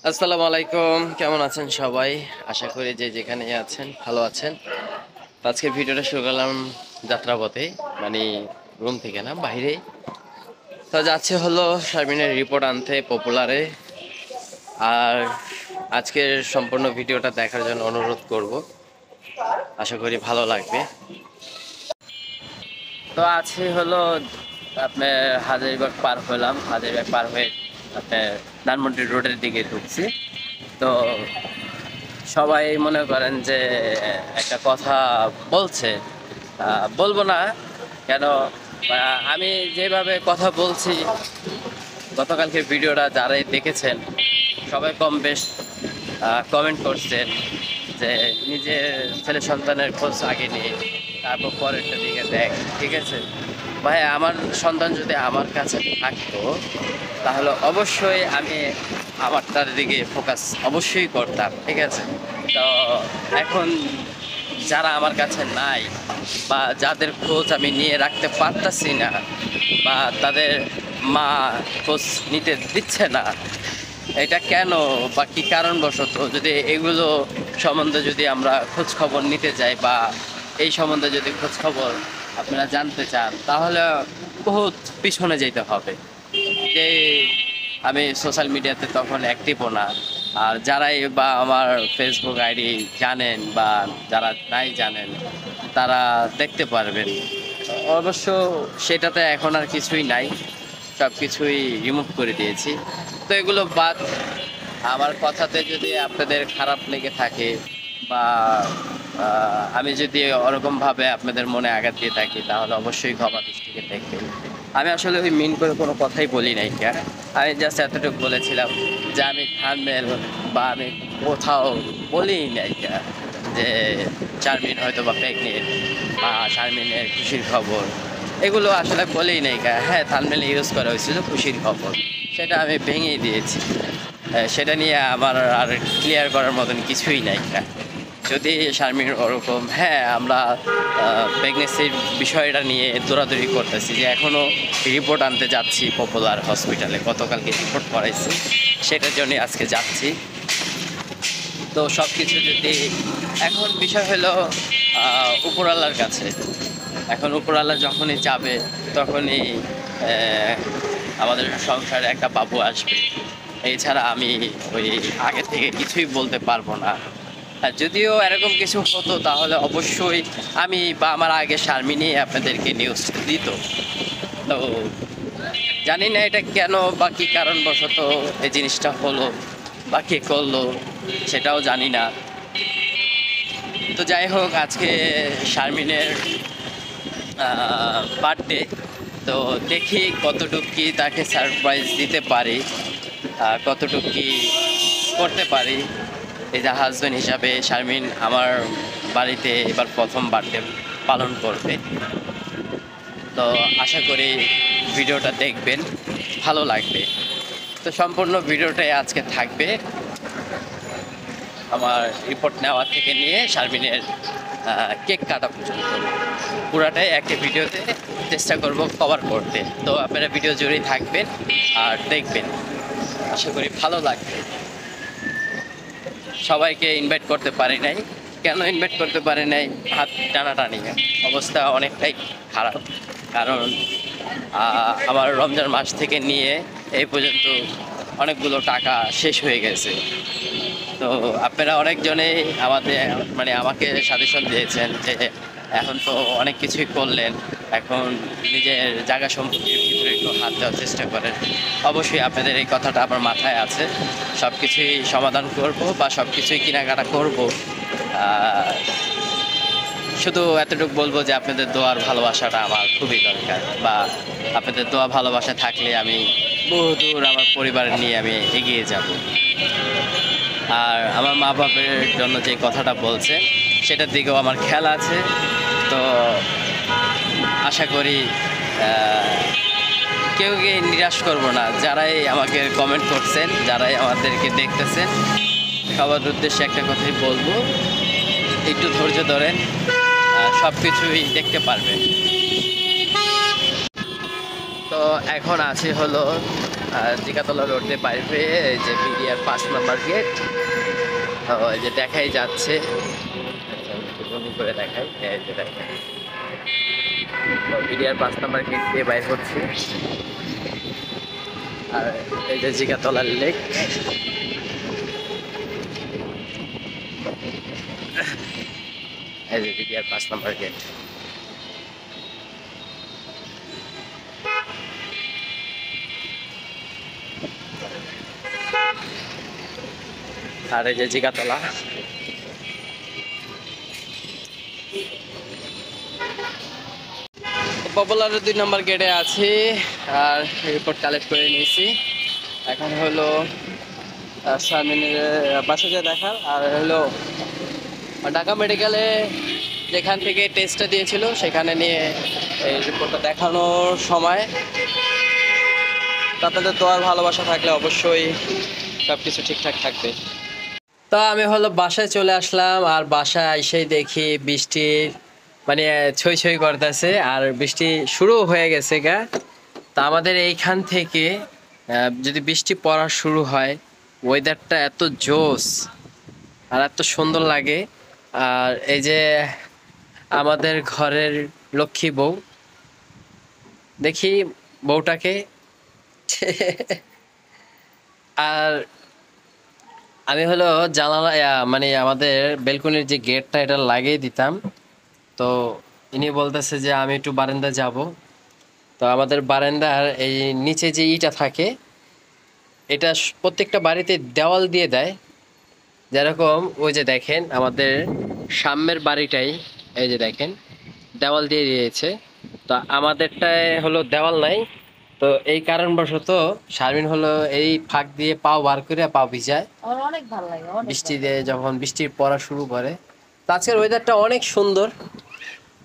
আসসালামু আলাইকুম, কেমন আছেন সবাই? আশা করি যে যেখানে আছেন ভালো আছেন। তো আজকের ভিডিওটা শুরু করলাম যাত্রাপথে, মানে রুম থেকে না, বাইরে। তো যাচ্ছে হলো শারমিনের রিপোর্ট আনতে পপুলারে। আর আজকের সম্পূর্ণ ভিডিওটা দেখার জন্য অনুরোধ করব, আশা করি ভালো লাগবে। তো আছে হলো আপনার হাজারীবাগ পার হলাম, হাজারীবাগ পার হয়ে আপনার ধানমন্ডি রোডের দিকে ঢুকছি। তো সবাই মনে করেন যে একটা কথা বলছে, বলবো না কেন, আমি যেভাবে কথা বলছি, গতকালকের ভিডিওটা যারাই দেখেছেন সবাই কম বেশ কমেন্ট করছেন যে নিজের ছেলে সন্তানের খোঁজ আগে নিয়ে তারপর পরেরটা দিকে দেখ। ঠিক আছে ভাই, আমার সন্তান যদি আমার কাছে থাকতো তাহলে অবশ্যই আমি আমারটার দিকে ফোকাস অবশ্যই করতাম। ঠিক আছে, তো এখন যারা আমার কাছে নাই বা যাদের খোঁজ আমি নিয়ে রাখতে পারতাছি না বা তাদের মা খোঁজ নিতে দিচ্ছে না, এটা কেন বা কী কারণবশত, যদি এগুলো সম্বন্ধে যদি আমরা খোঁজ খবর নিতে যাই বা এই সম্বন্ধে যদি খোঁজ খবর আপনারা জানতে চান, তাহলে বহুত পিছনে যেতে হবে। যে আমি সোশ্যাল মিডিয়াতে তখন অ্যাক্টিভও না। আর যারাই বা আমার ফেসবুক আইডি জানেন বা যারা নাই জানেন তারা দেখতে পারবেন। অবশ্য সেটাতে এখন আর কিছুই নাই, সব কিছুই রিমুভ করে দিয়েছি। তো এগুলো বাদ, আমার কথাতে যদি আপনাদের খারাপ লেগে থাকে বা আমি যদি ওরকমভাবে আপনাদের মনে আঘাত দিয়ে থাকি তাহলে অবশ্যই ক্ষমা দৃষ্টিকে দেখবেন। আমি আসলে ওই মিন করে কোনো কথাই বলি নাই কে, আমি জাস্ট এতটুকু বলেছিলাম যে আমি থাম্বনেল বা আমি কোথাও বলি নাই কে যে শারমিন হয়তো বা প্রেগনেন্ট বা শারমিনের খুশির খবর, এগুলো আসলে বলেই নাই কে। হ্যাঁ, থাম্বনেল ইউজ করা হয়েছিল খুশির খবর, সেটা আমি ভেঙেই দিয়েছি। সেটা নিয়ে আমার আর ক্লিয়ার করার মতন কিছুই নাই কা। যদি শারমিন ওরকম, হ্যাঁ আমরা প্রেগনেন্সির বিষয়টা নিয়ে দৌড়াদৌড়ি করতেছি, যে এখনও রিপোর্ট আনতে যাচ্ছি পপুলার হসপিটালে, গতকালকে রিপোর্ট করাইছি, সেটার জন্যই আজকে যাচ্ছি। তো সব কিছু যদি, এখন বিষয় হলো উপরওয়ালার কাছে। এখন উপরওয়ালা যখনই যাবে তখনই আমাদের সংসারে একটা বাবু আসবে। এছাড়া আমি ওই আগে থেকে কিছুই বলতে পারবো না। আর যদিও এরকম কিছু হতো তাহলে অবশ্যই আমি বা আমার আগে শারমিনী আপনাদেরকে নিউজ দিত। তো জানি না এটা কেন বা কী কারণবশত এই জিনিসটা হলো বা কে করলো সেটাও জানি না। তো যাই হোক, আজকে শারমিনের বার্থডে, তো দেখি কতটুকু কি তাকে সারপ্রাইজ দিতে পারি, কতটুকু কি করতে পারি। এই যে হাজব্যান্ড হিসাবে শারমিন আমার বাড়িতে এবার প্রথম বার্থডে পালন করবে। তো আশা করি ভিডিওটা দেখবেন, ভালো লাগবে। তো সম্পূর্ণ ভিডিওটাই আজকে থাকবে আমার রিপোর্ট নেওয়া থেকে নিয়ে শারমিনের কেক কাটা পর্যন্ত, পুরাটাই একটা ভিডিওতে চেষ্টা করব কভার করতে। তো আপনারা ভিডিও জুড়েই থাকবেন আর দেখবেন, আশা করি ভালো লাগবে। সবাইকে ইনভাইট করতে পারি নাই, কেন ইনভাইট করতে পারি নাই, হাত টানাটানি, অবস্থা অনেকটাই খারাপ। কারণ আমার রমজান মাস থেকে নিয়ে এই পর্যন্ত অনেকগুলো টাকা শেষ হয়ে গেছে। তো আপনারা অনেকজনেই আমাদের মানে আমাকে সাজেশন দিয়েছেন যে এখন তো অনেক কিছুই করলেন, এখন নিজের জায়গা সম্পত্তির ভিতরে একটু হাত দেওয়ার চেষ্টা করেন। অবশ্যই আপনাদের এই কথাটা আমার মাথায় আছে, সব কিছুই সমাধান করব বা সব কিছুই কেনাকাটা করব। শুধু এতটুকু বলবো যে আপনাদের দোয়ার ভালোবাসাটা আমার খুবই দরকার, বা আপনাদের দোয়া ভালোবাসা থাকলে আমি বহুদূর আমার পরিবার নিয়ে আমি এগিয়ে যাব। আর আমার মা বাবার জন্য যে কথাটা বলছে সেটার দিকেও আমার খেয়াল আছে। তো আশা করি কেউকে নিরাশ করব না। যারাই আমাকে কমেন্ট করছেন, যারাই আমাদেরকে দেখতেছেন, সবার উদ্দেশ্যে একটা কথাই বলবো, একটু ধৈর্য ধরেন, সব কিছুই দেখতে পারবেন। তো এখন আছে হলো জিগাতলা রোড দিয়ে বাইর হয়ে এই যে বিডিআর 5 নম্বর গেট, এই যে দেখাই যাচ্ছে। আচ্ছা, আমি একটু বন্ধ করে দেখাই, এই যে দেখাই বিডিআর 5 নম্বর গেট দিয়ে বাইর হচ্ছে। আর এই যে জিগাতলার লেক, এই যে বিডিআর 5 নম্বর গেট। আর এই যে জিগাতলা। পপুলার 2 নম্বর গেটে আছি আর রিপোর্ট কালেক্ট করে নিয়েছি। এখন হলো শারমিনের বাসা যা দেখার, আর হলো ঢাকা মেডিকেলে যেখান থেকে টেস্টটা দিয়েছিল সেখানে নিয়ে এই রিপোর্টটা দেখানোর সময়। আপনাদের তো আর ভালোবাসা থাকলে অবশ্যই সব কিছু ঠিকঠাক থাকবে। তো আমি হলো বাসায় চলে আসলাম, আর বাসায় এসেই দেখি বৃষ্টি মানে ছই ছই করতেছে, আর বৃষ্টি শুরু হয়ে গেছে গা। তা আমাদের এইখান থেকে যদি বৃষ্টি পড়া শুরু হয়, ওয়েদারটা এত জোস আর এত সুন্দর লাগে। আর এই যে আমাদের ঘরের লক্ষ্মী বউ, দেখি বউটাকে। আর আমি হলো জানালা মানে আমাদের বেলকনির যে গেটটা এটা লাগিয়ে দিতাম, তো ইনি বলতেছে যে আমি একটু বারান্দা যাব। তো আমাদের বারান্দার এই নিচে যে ইটা থাকে, এটা প্রত্যেকটা বাড়িতে দেওয়াল দিয়ে দেয়। যেরকম ওই যে দেখেন আমাদের সামনের বাড়িটাই, এই যে দেখেন দেওয়াল দিয়ে দিয়েছে। তো আমাদেরটায় হলো দেওয়াল নাই, তো এই কারণবশত শারমিন হলো এই ফাঁক দিয়ে পাও বার করে পাও ভিজায়। আমার অনেক ভালো লাগে, অনেক বৃষ্টি ভালো দিয়ে লাগে। যখন বৃষ্টির পড়া শুরু করে। তো আজকের ওয়েদারটা অনেক সুন্দর,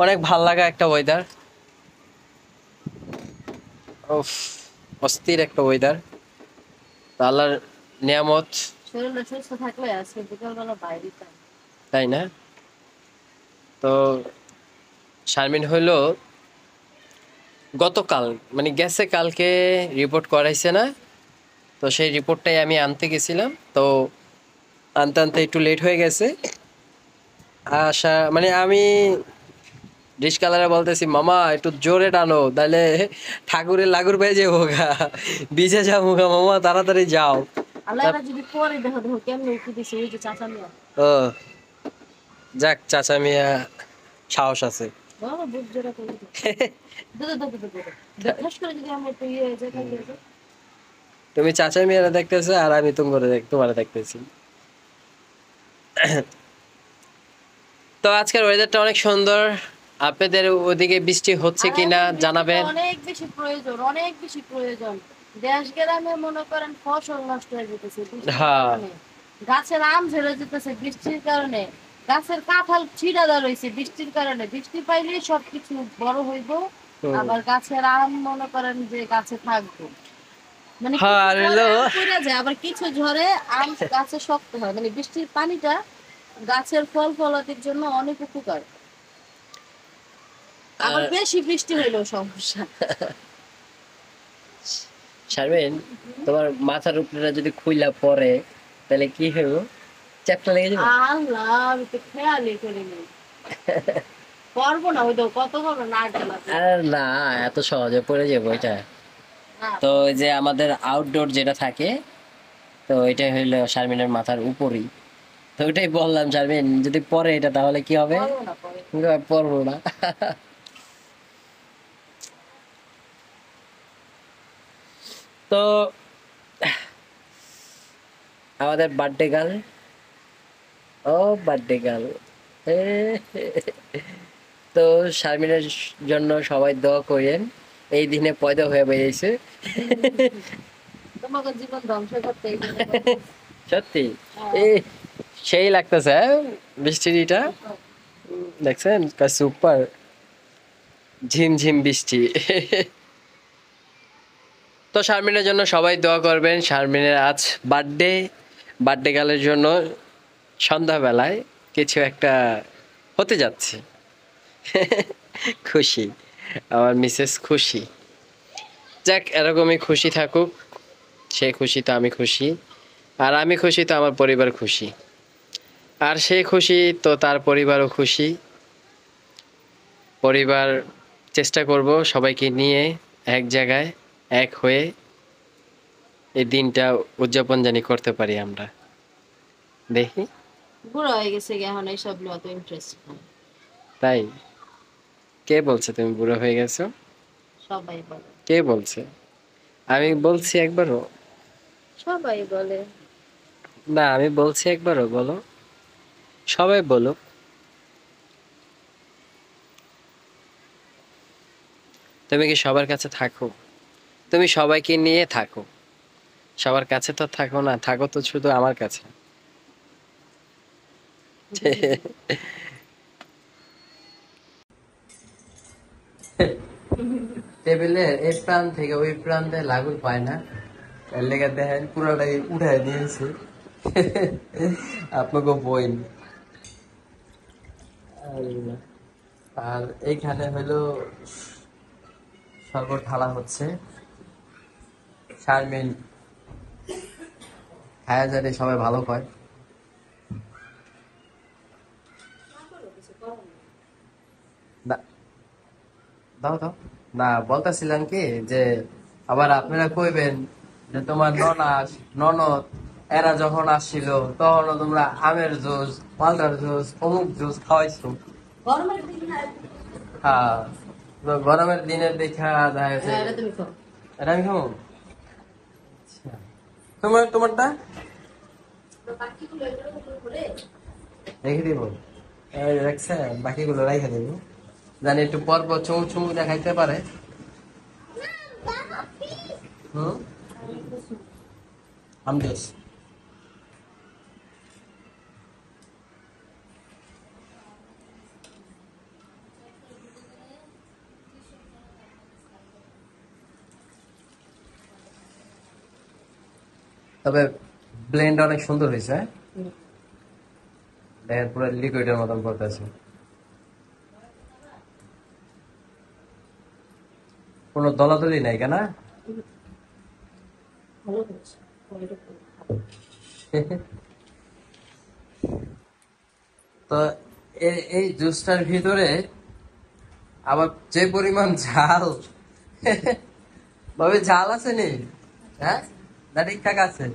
অনেক ভাল লাগা একটা ওয়েদার। উফ, অস্থির একটা ওয়েদার, আল্লাহর নিয়ামত, শরীরটা সুস্থ থাকলে আজকে বিকালবেলা বাইরে যেতাম। তাই না? তো শারমিন হইলো গতকাল মানে গেছে, কালকে রিপোর্ট করাইছে না, তো সেই রিপোর্টটাই আমি আনতে গেছিলাম। তো আনতে আনতে একটু লেট হয়ে গেছে আসা, মানে আমি রিস্কালারে বলতেছি মামা একটু জোরে টানো, তাহলে ঠাকুরের লাগুর পেয়ে যাবো গা, ভিজে যাবো গা মামা, তাড়াতাড়ি যাও। আল্লাহ এরা যদি পরে দেখো দেখো কেমন উঠে দিছে ওই যে চাচা মিয়া। ও যাক, চাচা মিয়া সাহস আছে। বাবা বুক জোড়া করে দিও। দুধ দুধ দুধ দুধ। দেখাস করে যদি আমরা একটু ইয়ে হয়ে যায় তাহলে যে তুমি চাচা মিয়ারা দেখতেছো আর আমি তোমার দেখতেছি। তো আজকের ওয়েদারটা অনেক সুন্দর। আপনাদের ওদিকে বৃষ্টি হচ্ছে কিনা জানাবেন। অনেক বেশি প্রয়োজন, অনেক বেশি প্রয়োজন। দেশ গ্রামে মনে করেন ফসল নষ্ট হয়ে যেতেছে বৃষ্টির হ্যাঁ। কারণে। গাছের আম ঝরে যেতেছে বৃষ্টির কারণে। গাছের কাঁঠাল ছিঁড়া রয়েছে বৃষ্টির কারণে। বৃষ্টি পাইলেই সবকিছু বড় হইব। আবার গাছের আম মনে করেন যে গাছে থাকবে। মানে হ্যাঁ, আর হলো পড়ে যায়, আবার কিছু ঝরে আম গাছে শক্ত হয়। মানে বৃষ্টির পানিটা গাছের ফল ফলাদির জন্য অনেক উপকার। আবার বেশি বৃষ্টি হইলেও সমস্যা। শারমিন, তোমার মাথার উপরে যদি খুইলা পড়ে তাহলে কি হইব? চ্যাপটা লেগে যাবে। আল্লাহ, আমি তো খেয়ালই করিনি। পারবো না, ওই তো কত বড় না গেলা। আর না, এত সহজে পড়ে যাবো এটা। তো ওই যে আমাদের আউটডোর যেটা থাকে, তো এটাই হইলো শারমিনের মাথার উপরই। তো ওইটাই বললাম শারমিন যদি পরে এটা তাহলে কি হবে? পারবো না পরে। পড়বো না। তো আমাদের বার্থডে গার্ল, ও বার্থডে গার্ল, তো শারমিনের জন্য সবাই দোয়া করেন, এই দিনে পয়দা হয়ে বেরিয়েছে। তোমাকে জীবন ধ্বংস করতে এই জন্য সত্যি এই সেই লাগতেছে বৃষ্টিটা, দেখছেন সুপার ঝিমঝিম বৃষ্টি। তো শারমিনের জন্য সবাই দোয়া করবেন। শারমিনের আজ বার্থডে, বার্থডে গার্লের জন্য সন্ধ্যাবেলায় কিছু একটা হতে যাচ্ছে। খুশি, আমার মিসেস খুশি। যাক, এরকমই খুশি থাকুক, সে খুশি তো আমি খুশি, আর আমি খুশি তো আমার পরিবার খুশি, আর সে খুশি তো তার পরিবারও খুশি। পরিবার চেষ্টা করব সবাইকে নিয়ে এক জায়গায় এক হয়ে এই দিনটা উদযাপন জানি করতে পারি আমরা। দেখি। বুড়ো হয়ে গেছে এখন এইসব অত ইন্টারেস্ট নাই। তাই? কে বলছে তুমি বুড়ো হয়ে গেছো? সবাই বলে। কে বলছে? আমি বলছি একবারও? সবাই বলে। না, আমি বলছি একবারও? বলো। সবাই বলো। তুমি কি সবার কাছে থাকো? তুমি সবাইকে নিয়ে থাকো, সবার কাছে তো থাকো না, থাকো তো শুধু আমার কাছে। টেবিলের এই প্রান্ত থেকে ওই প্রান্তে লাগুল পায় না, এর লেগে দেখেন পুরোটাই উঠায় দিয়েছে আপনাকে বই। আর এইখানে হলো শরবত ঢালা হচ্ছে, শারমিন খায়া যাতে সবাই ভালো পায়। না, দাও দাও। না, বলতেছিলাম কি যে আবার আপনারা কইবেন যে তোমার ননদ এরা যখন আসছিল তখন তোমরা আমের জুস, মালটার জুস, অমুক জুস খাওয়াইছো। গরমের দিন হ্যাঁ, তো গরমের দিনের দেখা দেখা গেছে। তুমি খাও। এটা আমি খাবো? আচ্ছা। তোমারটা রেখে দিব। এই রাখছেন, বাকিগুলো রেখে দিব, জানি একটু পর পর চুমু দেখাইতে পারে। হুম, আমদেশ। তবে ব্লেন্ড অনেক সুন্দর হয়েছে, হ্যাঁ? দেখেন পুরো লিকুইডের মতন করতেছে, কোনো দলাদলি নাই কেনা। তো এই জুসটার ভিতরে আবার যে পরিমাণ ঝাল, ভাবে ঝাল আছে নি? হ্যাঁ, না ঠিকঠাক আছে?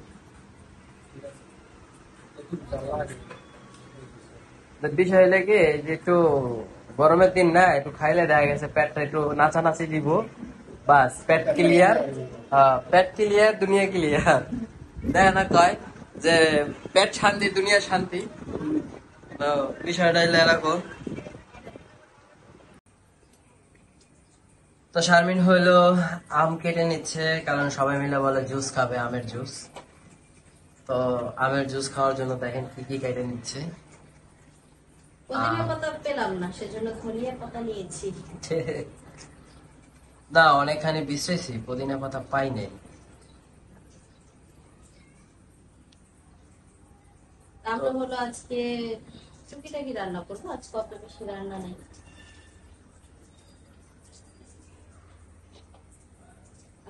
বিষয় লেগে যে একটু গরমের দিন না, একটু খাইলে দেখা গেছে পেটটা একটু নাচানাচি দিব, বাস পেট ক্লিয়ার। পেট ক্লিয়ার, দুনিয়া ক্লিয়ার। দেখে না কয় যে পেট শান্তি দুনিয়া শান্তি। তো বিষয়টা হলো এরকম। তো শারমিন হইলো আম কেটে নিচ্ছে, কারণ সবাই মিলে বলে জুস খাবে, আমের জুস। তো আমের জুস খাওয়ার জন্য দেখেন কি কি কেটে নিচ্ছে। পুদিনা পাতা পেলাম না, সেজন্য ধনিয়া পাতা নিয়েছি। না, অনেকখানি বিশ্রেছি, পুদিনা পাতা পাই নাই। আমরা হলো আজকে টুকিটাকি রান্না করবো, আজকে অত বেশি রান্না নেই।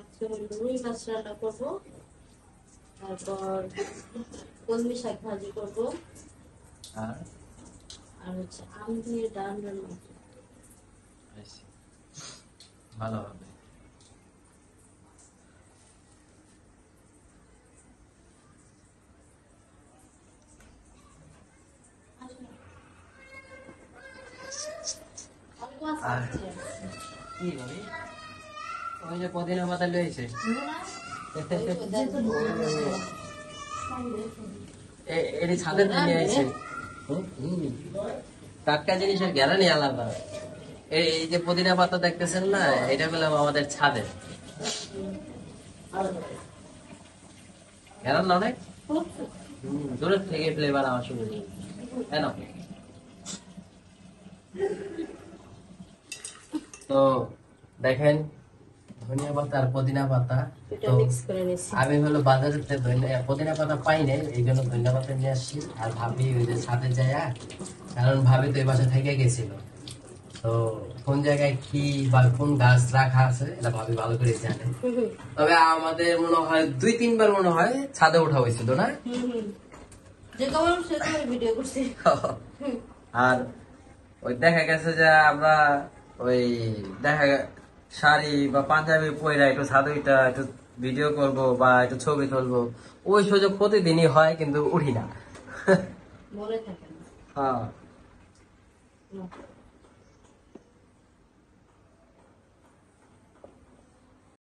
আজকে হলো রুই মাছ রান্না করবো, তারপর কলমি শাক ভাজি করবো, আর আর হচ্ছে আম দিয়ে ডাল রান্না করবো। ভালো হবে। আর কি ভাবি, ওই যে পুদিনা পাতা লইছে, এটি ছাদের নিয়ে আইছে। টাটকা জিনিসের গ্যারানি আলাদা। এই যে পুদিনা পাতা দেখতেছেন না, এটা পেলাম আমাদের ছাদে। গ্যারান না অনেক দূরের থেকে ফ্লেভার আমার শুরু হয়েছে, তাই না? তো দেখেন ধনিয়া পাতা আর পুদিনা পাতা, তো আমি হলো বাজারে পুদিনা পাতা পাই নাই, এই জন্য ধনিয়া পাতা নিয়ে আসছি। আর ভাবি ওই যে ছাদে যায়, কারণ ভাবি তো এই বাসা থেকে গেছিল, তো কোন জায়গায় কি বা কোন গাছ রাখা আছে এটা ভাবি ভালো করে জানে। তবে আমাদের মনে হয় 2-3 বার মনে হয় ছাদে ওঠা হয়েছিল না। যে কবার সে কবার ভিডিও করছি। আর ওই দেখা গেছে যে আমরা ওই শাড়ি বা পাঞ্জাবি পরে একটু ছাদুইটা একটু ভিডিও করব বা একটু ছবি তুলবো, ওই সুযোগ প্রতিদিনই হয় কিন্তু উঠি না। মনে থাকে না। হ্যাঁ। না।